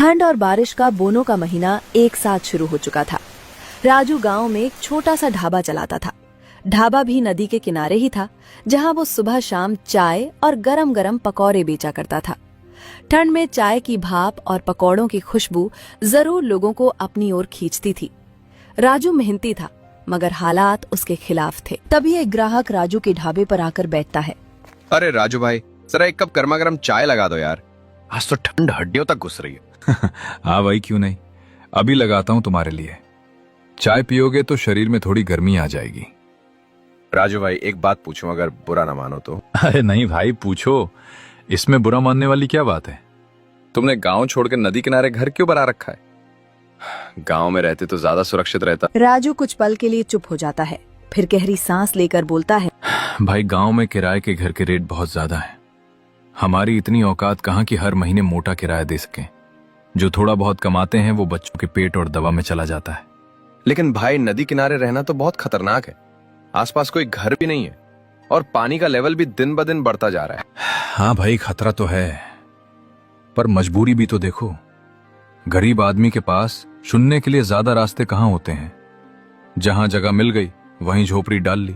ठंड और बारिश का बोनों का महीना एक साथ शुरू हो चुका था। राजू गांव में एक छोटा सा ढाबा चलाता था। ढाबा भी नदी के किनारे ही था, जहां वो सुबह शाम चाय और गरम गरम पकौड़े बेचा करता था। ठंड में चाय की भाप और पकौड़ों की खुशबू जरूर लोगों को अपनी ओर खींचती थी। राजू मेहनती था, मगर हालात उसके खिलाफ थे। तभी एक ग्राहक राजू के ढाबे पर आकर बैठता है। अरे राजू भाई, जरा एक कप गर्मा गर्म चाय लगा दो यार, आज तो ठंड हड्डियों तक घुस रही है। हाँ भाई, क्यों नहीं, अभी लगाता हूँ तुम्हारे लिए। चाय पियोगे तो शरीर में थोड़ी गर्मी आ जाएगी। राजू भाई, एक बात पूछूं, अगर बुरा ना मानो तो? अरे नहीं भाई, पूछो, इसमें बुरा मानने वाली क्या बात है। तुमने गांव छोड़कर नदी किनारे घर क्यों बना रखा है? गांव में रहते तो ज्यादा सुरक्षित रहता। राजू कुछ पल के लिए चुप हो जाता है, फिर गहरी सांस लेकर बोलता है। भाई, गांव में किराए के घर के रेट बहुत ज्यादा है। हमारी इतनी औकात कहाँ कि हर महीने मोटा किराया दे सकें। जो थोड़ा बहुत कमाते हैं वो बच्चों के पेट और दवा में चला जाता है। लेकिन भाई, नदी किनारे रहना तो बहुत खतरनाक है। आसपास कोई घर भी नहीं है और पानी का लेवल भी दिन ब दिन बढ़ता जा रहा है। हाँ भाई, खतरा तो है, पर मजबूरी भी तो देखो। गरीब आदमी के पास चुनने के लिए ज्यादा रास्ते कहाँ होते हैं। जहां जगह मिल गई वहीं झोपड़ी डाल ली।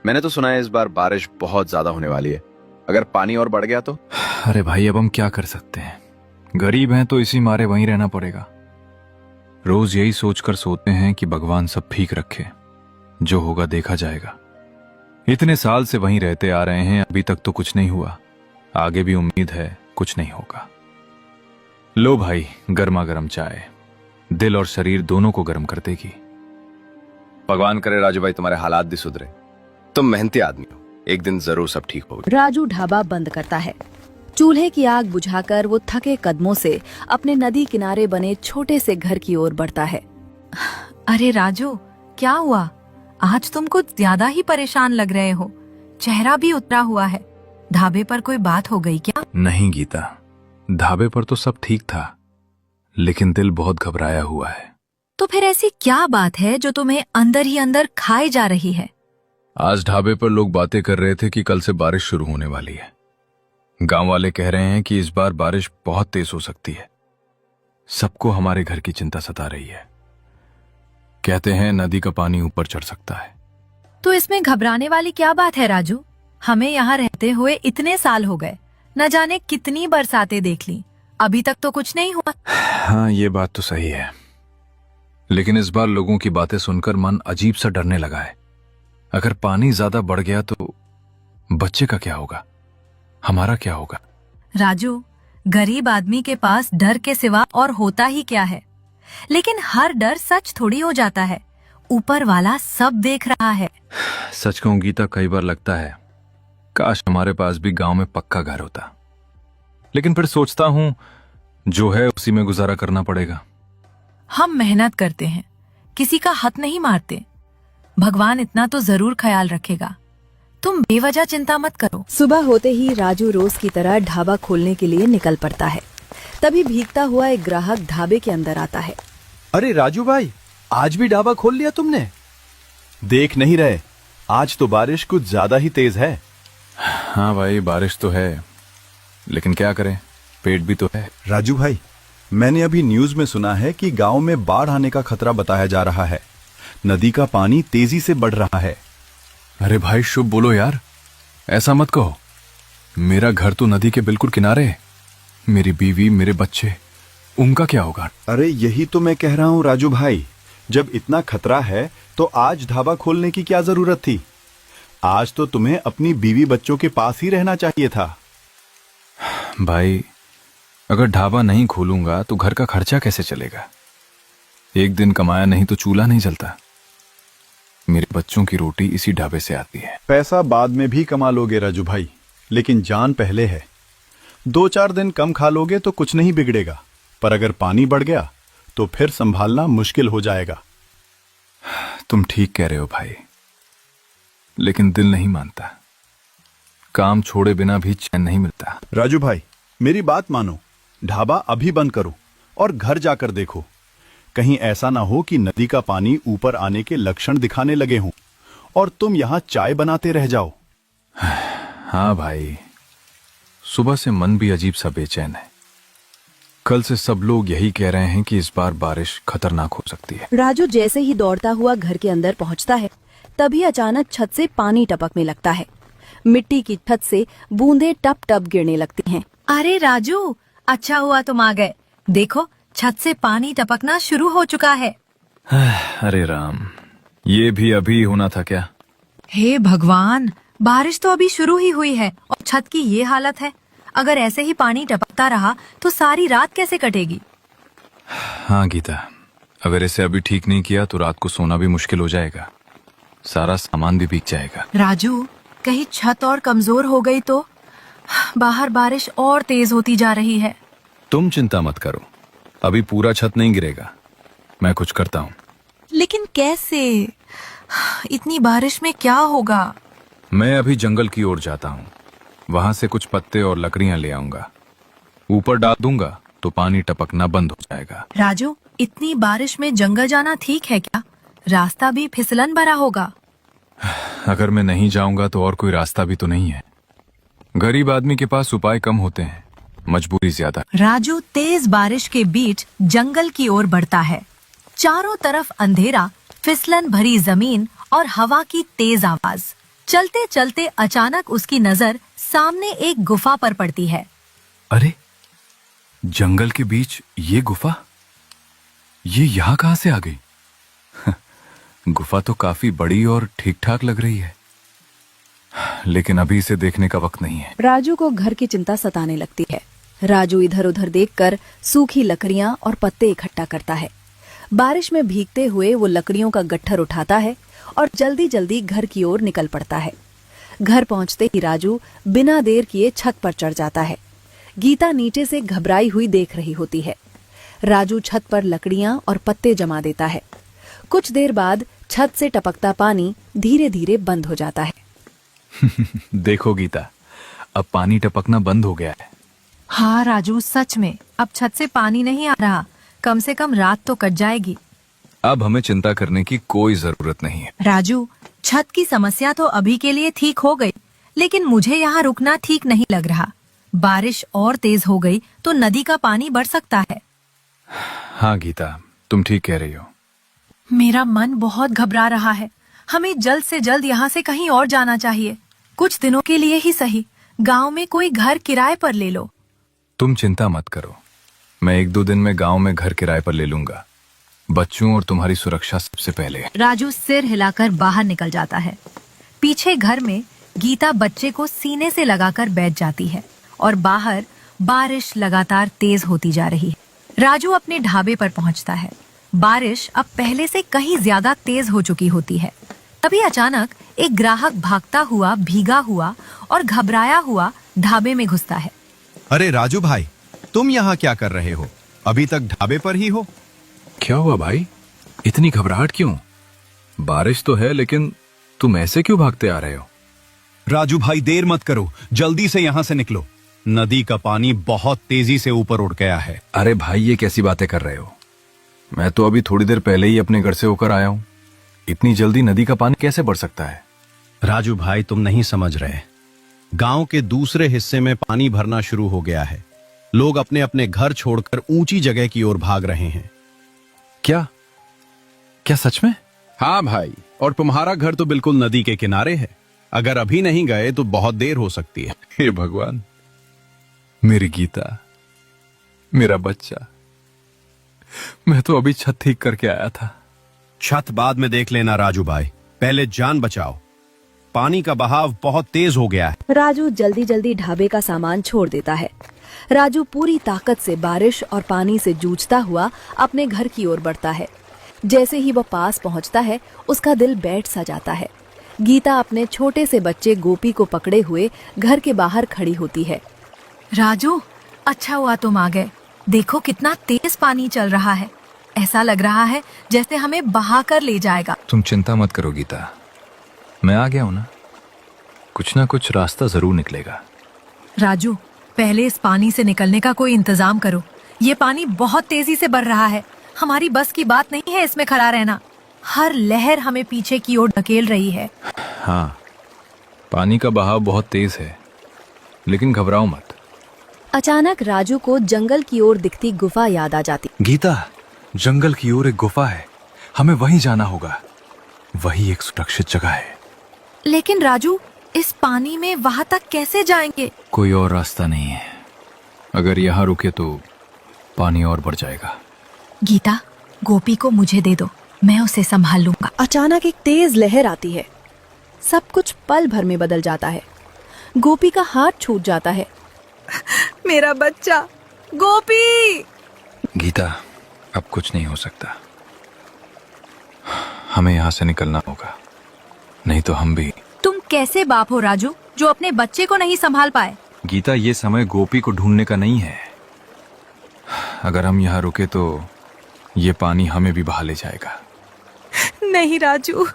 मैंने तो सुना है इस बार बारिश बहुत ज्यादा होने वाली है। अगर पानी और बढ़ गया तो? अरे भाई, अब हम क्या कर सकते हैं, गरीब हैं तो इसी मारे वहीं रहना पड़ेगा। रोज यही सोचकर सोते हैं कि भगवान सब ठीक रखे, जो होगा देखा जाएगा। इतने साल से वहीं रहते आ रहे हैं, अभी तक तो कुछ नहीं हुआ। आगे भी उम्मीद है कुछ नहीं होगा। लो भाई, गर्मा गर्म चाय दिल और शरीर दोनों को गर्म कर देगी। भगवान करे राजू भाई, तुम्हारे हालात भी सुधरे। तुम मेहनती आदमी हो, एक दिन जरूर सब ठीक होगा। राजू ढाबा बंद करता है। चूल्हे की आग बुझाकर वो थके कदमों से अपने नदी किनारे बने छोटे से घर की ओर बढ़ता है। अरे राजू, क्या हुआ? आज तुम कुछ ज्यादा ही परेशान लग रहे हो। चेहरा भी उतरा हुआ है। ढाबे पर कोई बात हो गई क्या? नहीं गीता, ढाबे पर तो सब ठीक था, लेकिन दिल बहुत घबराया हुआ है। तो फिर ऐसी क्या बात है जो तुम्हें अंदर ही अंदर खाए जा रही है? आज ढाबे पर लोग बातें कर रहे थे कि कल से बारिश शुरू होने वाली है। गांव वाले कह रहे हैं कि इस बार बारिश बहुत तेज हो सकती है। सबको हमारे घर की चिंता सता रही है। कहते हैं नदी का पानी ऊपर चढ़ सकता है। तो इसमें घबराने वाली क्या बात है राजू? हमें यहाँ रहते हुए इतने साल हो गए, न जाने कितनी बरसातें देख ली, अभी तक तो कुछ नहीं हुआ। हाँ, ये बात तो सही है, लेकिन इस बार लोगों की बातें सुनकर मन अजीब सा डरने लगा है। अगर पानी ज्यादा बढ़ गया तो बच्चे का क्या होगा, हमारा क्या होगा? राजू, गरीब आदमी के पास डर के सिवा और होता ही क्या है। लेकिन हर डर सच थोड़ी हो जाता है। ऊपर वाला सब देख रहा है। सच कहूं गीता, कई बार लगता है काश हमारे पास भी गांव में पक्का घर होता। लेकिन फिर सोचता हूं जो है उसी में गुजारा करना पड़ेगा। हम मेहनत करते हैं, किसी का हक नहीं मारते। भगवान इतना तो जरूर ख्याल रखेगा। तुम बेवजह चिंता मत करो। सुबह होते ही राजू रोज की तरह ढाबा खोलने के लिए निकल पड़ता है। तभी भीगता हुआ एक ग्राहक ढाबे के अंदर आता है। अरे राजू भाई, आज भी ढाबा खोल लिया तुमने? देख नहीं रहे, आज तो बारिश कुछ ज्यादा ही तेज है। हाँ भाई, बारिश तो है, लेकिन क्या करें, पेट भी तो है। राजू भाई, मैंने अभी न्यूज में सुना है कि गांव में बाढ़ आने का खतरा बताया जा रहा है। नदी का पानी तेजी से बढ़ रहा है। अरे भाई, शुभ बोलो यार, ऐसा मत कहो। मेरा घर तो नदी के बिल्कुल किनारे है। मेरी बीवी, मेरे बच्चे, उनका क्या होगा? अरे यही तो मैं कह रहा हूँ राजू भाई, जब इतना खतरा है तो आज ढाबा खोलने की क्या जरूरत थी? आज तो तुम्हें अपनी बीवी बच्चों के पास ही रहना चाहिए था। भाई, अगर ढाबा नहीं खोलूंगा तो घर का खर्चा कैसे चलेगा? एक दिन कमाया नहीं तो चूल्हा नहीं जलता। मेरे बच्चों की रोटी इसी ढाबे से आती है। पैसा बाद में भी कमा लोगे राजू भाई, लेकिन जान पहले है। 2-4 दिन कम खा लोगे तो कुछ नहीं बिगड़ेगा, पर अगर पानी बढ़ गया तो फिर संभालना मुश्किल हो जाएगा। तुम ठीक कह रहे हो भाई, लेकिन दिल नहीं मानता। काम छोड़े बिना भी चैन नहीं मिलता। राजू भाई, मेरी बात मानो, ढाबा अभी बंद करो और घर जाकर देखो। कहीं ऐसा ना हो कि नदी का पानी ऊपर आने के लक्षण दिखाने लगे हों और तुम यहाँ चाय बनाते रह जाओ। हाँ भाई, सुबह से मन भी अजीब सा बेचैन है। कल से सब लोग यही कह रहे हैं कि इस बार बारिश खतरनाक हो सकती है। राजू जैसे ही दौड़ता हुआ घर के अंदर पहुंचता है, तभी अचानक छत से पानी टपकने लगता है। मिट्टी की छत से बूंदें टप टप गिरने लगती हैं। अरे राजू, अच्छा हुआ तुम आ गए। देखो, छत से पानी टपकना शुरू हो चुका है। अरे राम, ये भी अभी होना था क्या? हे भगवान, बारिश तो अभी शुरू ही हुई है और छत की ये हालत है। अगर ऐसे ही पानी टपकता रहा तो सारी रात कैसे कटेगी? हाँ गीता, अगर इसे अभी ठीक नहीं किया तो रात को सोना भी मुश्किल हो जाएगा। सारा सामान भी भीग जाएगा। राजू, कहीं छत और कमजोर हो गई तो? बाहर बारिश और तेज होती जा रही है। तुम चिंता मत करो, अभी पूरा छत नहीं गिरेगा। मैं कुछ करता हूँ। लेकिन कैसे? इतनी बारिश में क्या होगा? मैं अभी जंगल की ओर जाता हूँ, वहां से कुछ पत्ते और लकड़ियां ले आऊंगा। ऊपर डाल दूंगा तो पानी टपकना बंद हो जाएगा। राजू, इतनी बारिश में जंगल जाना ठीक है क्या? रास्ता भी फिसलन भरा होगा। अगर मैं नहीं जाऊंगा तो और कोई रास्ता भी तो नहीं है। गरीब आदमी के पास उपाय कम होते हैं, मजबूरी ज्यादा। राजू तेज बारिश के बीच जंगल की ओर बढ़ता है। चारों तरफ अंधेरा, फिसलन भरी जमीन और हवा की तेज आवाज। चलते चलते अचानक उसकी नजर सामने एक गुफा पर पड़ती है। अरे, जंगल के बीच ये गुफा, ये यहाँ कहाँ से आ गई? गुफा तो काफी बड़ी और ठीक ठाक लग रही है, लेकिन अभी इसे देखने का वक्त नहीं है। राजू को घर की चिंता सताने लगती है। राजू इधर उधर देखकर सूखी लकड़ियां और पत्ते इकट्ठा करता है। बारिश में भीगते हुए वो लकड़ियों का गट्ठर उठाता है और जल्दी जल्दी घर की ओर निकल पड़ता है। घर पहुंचते ही राजू बिना देर किए छत पर चढ़ जाता है। गीता नीचे से घबराई हुई देख रही होती है। राजू छत पर लकड़ियां और पत्ते जमा देता है। कुछ देर बाद छत से टपकता पानी धीरे धीरे बंद हो जाता है। देखो गीता, अब पानी टपकना बंद हो गया है। हाँ राजू, सच में अब छत से पानी नहीं आ रहा। कम से कम रात तो कट जाएगी। अब हमें चिंता करने की कोई जरूरत नहीं है। राजू, छत की समस्या तो अभी के लिए ठीक हो गई, लेकिन मुझे यहाँ रुकना ठीक नहीं लग रहा। बारिश और तेज हो गई तो नदी का पानी बढ़ सकता है। हाँ गीता, तुम ठीक कह रही हो। मेरा मन बहुत घबरा रहा है। हमें जल्द से जल्द यहाँ से कहीं और जाना चाहिए। कुछ दिनों के लिए ही सही, गांव में कोई घर किराए पर ले लो। तुम चिंता मत करो, मैं 1-2 दिन में गांव में घर किराए पर ले लूंगा। बच्चों और तुम्हारी सुरक्षा सबसे पहले। राजू सिर हिलाकर बाहर निकल जाता है। पीछे घर में गीता बच्चे को सीने से लगाकर बैठ जाती है और बाहर बारिश लगातार तेज होती जा रही है। राजू अपने ढाबे पर पहुंचता है। बारिश अब पहले से कहीं ज्यादा तेज हो चुकी होती है। तभी अचानक एक ग्राहक भागता हुआ, भीगा हुआ और घबराया हुआ ढाबे में घुसता है। अरे राजू भाई, तुम यहाँ क्या कर रहे हो? अभी तक ढाबे पर ही हो? क्या हुआ भाई, इतनी घबराहट क्यों? बारिश तो है, लेकिन तुम ऐसे क्यों भागते आ रहे हो? राजू भाई, देर मत करो, जल्दी से यहाँ से निकलो। नदी का पानी बहुत तेजी से ऊपर उठ गया है। अरे भाई, ये कैसी बातें कर रहे हो? मैं तो अभी थोड़ी देर पहले ही अपने घर से होकर आया हूँ। इतनी जल्दी नदी का पानी कैसे बढ़ सकता है? राजू भाई, तुम नहीं समझ रहे। गांव के दूसरे हिस्से में पानी भरना शुरू हो गया है। लोग अपने अपने घर छोड़कर ऊंची जगह की ओर भाग रहे हैं। क्या क्या सच में? हाँ भाई, और तुम्हारा घर तो बिल्कुल नदी के किनारे है। अगर अभी नहीं गए तो बहुत देर हो सकती है। हे भगवान, मेरी गीता, मेरा बच्चा, मैं तो अभी छत ठीक करके आया था। छत बाद में देख लेना राजू भाई, पहले जान बचाओ। पानी का बहाव बहुत तेज हो गया है। राजू जल्दी जल्दी ढाबे का सामान छोड़ देता है। राजू पूरी ताकत से बारिश और पानी से जूझता हुआ अपने घर की ओर बढ़ता है। जैसे ही वह पास पहुंचता है, उसका दिल बैठ सा जाता है। गीता अपने छोटे से बच्चे गोपी को पकड़े हुए घर के बाहर खड़ी होती है। राजू, अच्छा हुआ तुम आ गए। देखो कितना तेज पानी चल रहा है। ऐसा लग रहा है जैसे हमें बहा कर ले जाएगा। तुम चिंता मत करो गीता, मैं आ गया हूं ना। कुछ ना कुछ रास्ता जरूर निकलेगा। राजू, पहले इस पानी से निकलने का कोई इंतजाम करो। ये पानी बहुत तेजी से बढ़ रहा है। हमारी बस की बात नहीं है इसमें खड़ा रहना। हर लहर हमें पीछे की ओर धकेल रही है। हाँ, पानी का बहाव बहुत तेज है, लेकिन घबराओ मत। अचानक राजू को जंगल की ओर दिखती गुफा याद आ जाती। गीता, जंगल की ओर एक गुफा है, हमें वहीं जाना होगा। वही एक सुरक्षित जगह है। लेकिन राजू, इस पानी में वहां तक कैसे जाएंगे? कोई और रास्ता नहीं है। अगर यहाँ रुके तो पानी और बढ़ जाएगा। गीता, गोपी को मुझे दे दो, मैं उसे संभाल लूंगा। अचानक एक तेज लहर आती है। सब कुछ पल भर में बदल जाता है। गोपी का हाथ छूट जाता है। मेरा बच्चा गोपी! गीता, अब कुछ नहीं हो सकता। हमें यहाँ से निकलना होगा, नहीं तो हम भी। तुम कैसे बाप हो राजू, जो अपने बच्चे को नहीं संभाल पाए? गीता, ये समय गोपी को ढूंढने का नहीं है। अगर हम यहाँ रुके तो ये पानी हमें भी बहा ले जाएगा। नहीं राजू,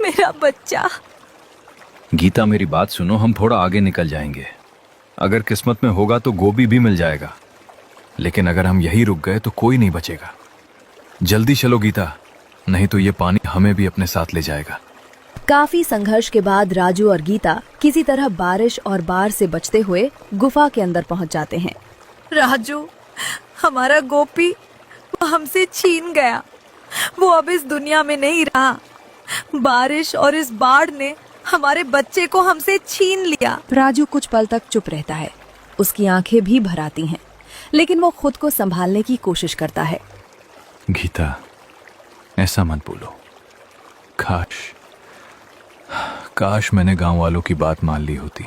मेरा बच्चा। गीता, मेरी बात सुनो, हम थोड़ा आगे निकल जाएंगे। अगर किस्मत में होगा तो गोपी भी मिल जाएगा, लेकिन अगर हम यहीं रुक गए तो कोई नहीं बचेगा। जल्दी चलो गीता, नहीं तो ये पानी हमें भी अपने साथ ले जाएगा। काफी संघर्ष के बाद राजू और गीता किसी तरह बारिश और बाढ़ से बचते हुए गुफा के अंदर पहुंच जाते हैं। राजू, हमारा गोपी वो हमसे छीन गया। वो अब इस दुनिया में नहीं रहा। बारिश और इस बाढ़ ने हमारे बच्चे को हमसे छीन लिया। राजू कुछ पल तक चुप रहता है। उसकी आंखें भी भर आती हैं, लेकिन वो खुद को संभालने की कोशिश करता है। गीता, ऐसा मत बोलो। काश मैंने गांव वालों की बात मान ली होती।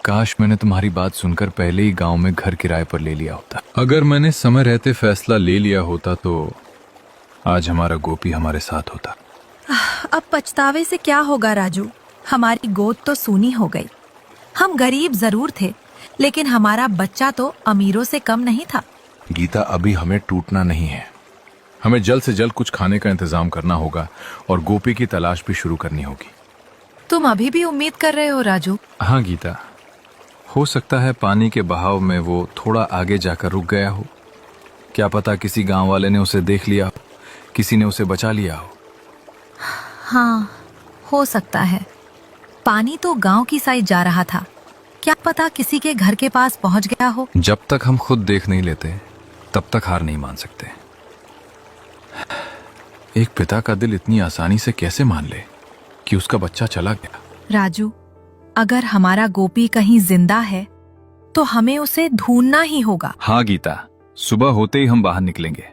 काश मैंने तुम्हारी बात सुनकर पहले ही गांव में घर किराए पर ले लिया होता। अगर मैंने समय रहते फैसला ले लिया होता तो आज हमारा गोपी हमारे साथ होता। अब पछतावे से क्या होगा राजू? हमारी गोद तो सूनी हो गई। हम गरीब जरूर थे, लेकिन हमारा बच्चा तो अमीरों से कम नहीं था। गीता, अभी हमें टूटना नहीं है। हमें जल्द से जल्द कुछ खाने का इंतजाम करना होगा और गोपी की तलाश भी शुरू करनी होगी। तुम अभी भी उम्मीद कर रहे हो राजू? हाँ गीता, हो सकता है पानी के बहाव में वो थोड़ा आगे जाकर रुक गया हो। क्या पता किसी गांव वाले ने उसे देख लिया हो, किसी ने उसे बचा लिया हो। हाँ, हो सकता है। पानी तो गांव की साइड जा रहा था। क्या पता किसी के घर के पास पहुंच गया हो। जब तक हम खुद देख नहीं लेते तब तक हार नहीं मान सकते। एक पिता का दिल इतनी आसानी से कैसे मान ले कि उसका बच्चा चला गया। राजू, अगर हमारा गोपी कहीं जिंदा है तो हमें उसे ढूंढना ही होगा। हाँ गीता, सुबह होते ही हम बाहर निकलेंगे,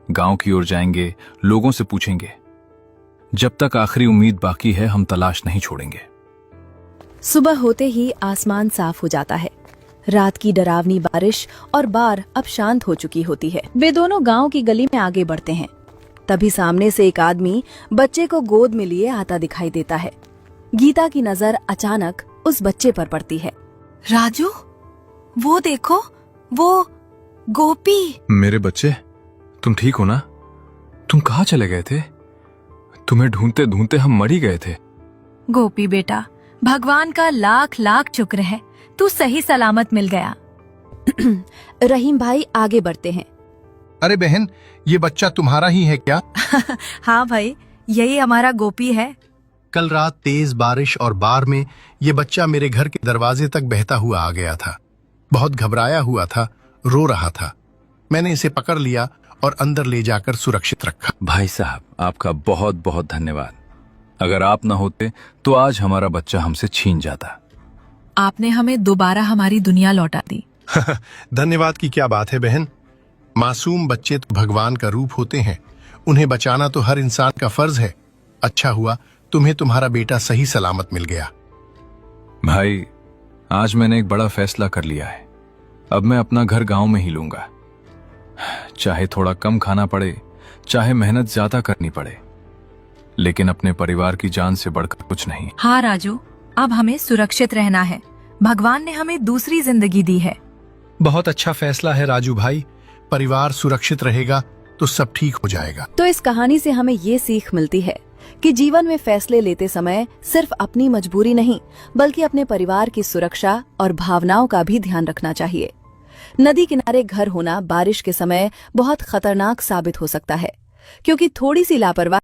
गांव की ओर जाएंगे, लोगों से पूछेंगे। जब तक आखिरी उम्मीद बाकी है हम तलाश नहीं छोड़ेंगे। सुबह होते ही आसमान साफ हो जाता है। रात की डरावनी बारिश और बाढ़ अब शांत हो चुकी होती है। वे दोनों गांव की गली में आगे बढ़ते हैं। तभी सामने से एक आदमी बच्चे को गोद में लिए आता दिखाई देता है। गीता की नजर अचानक उस बच्चे पर पड़ती है। राजू, वो देखो, वो गोपी। मेरे बच्चे, तुम ठीक हो ना? तुम कहाँ चले गए थे? तुम्हें ढूंढते ढूंढते हम मर ही गए थे। गोपी बेटा, भगवान का लाख लाख शुक्र है, तू सही सलामत मिल गया। रहीम भाई आगे बढ़ते हैं। अरे बहन, ये बच्चा तुम्हारा ही है क्या? हाँ भाई, यही हमारा गोपी है। कल रात तेज बारिश और बाढ़ में ये बच्चा मेरे घर के दरवाजे तक बहता हुआ आ गया था। बहुत घबराया हुआ था, रो रहा था। मैंने इसे पकड़ लिया और अंदर ले जाकर सुरक्षित रखा। भाई साहब, आपका बहुत बहुत धन्यवाद। अगर आप न होते तो आज हमारा बच्चा हमसे छीन जाता। आपने हमें दोबारा हमारी दुनिया लौटा दी। धन्यवाद की क्या बात है बहन। मासूम बच्चे तो भगवान का रूप होते हैं, उन्हें बचाना तो हर इंसान का फर्ज है। अच्छा हुआ तुम्हें तुम्हारा बेटा सही सलामत मिल गया। भाई, आज मैंने एक बड़ा फैसला कर लिया है। अब मैं अपना घर गांव में ही लूंगा। चाहे थोड़ा कम खाना पड़े, चाहे मेहनत ज्यादा करनी पड़े, लेकिन अपने परिवार की जान से बढ़कर कुछ नहीं। हाँ राजू, अब हमें सुरक्षित रहना है। भगवान ने हमें दूसरी जिंदगी दी है। बहुत अच्छा फैसला है राजू भाई। परिवार सुरक्षित रहेगा तो सब ठीक हो जाएगा। तो इस कहानी से हमें ये सीख मिलती है कि जीवन में फैसले लेते समय सिर्फ अपनी मजबूरी नहीं, बल्कि अपने परिवार की सुरक्षा और भावनाओं का भी ध्यान रखना चाहिए। नदी किनारे घर होना बारिश के समय बहुत खतरनाक साबित हो सकता है, क्योंकि थोड़ी सी लापरवाही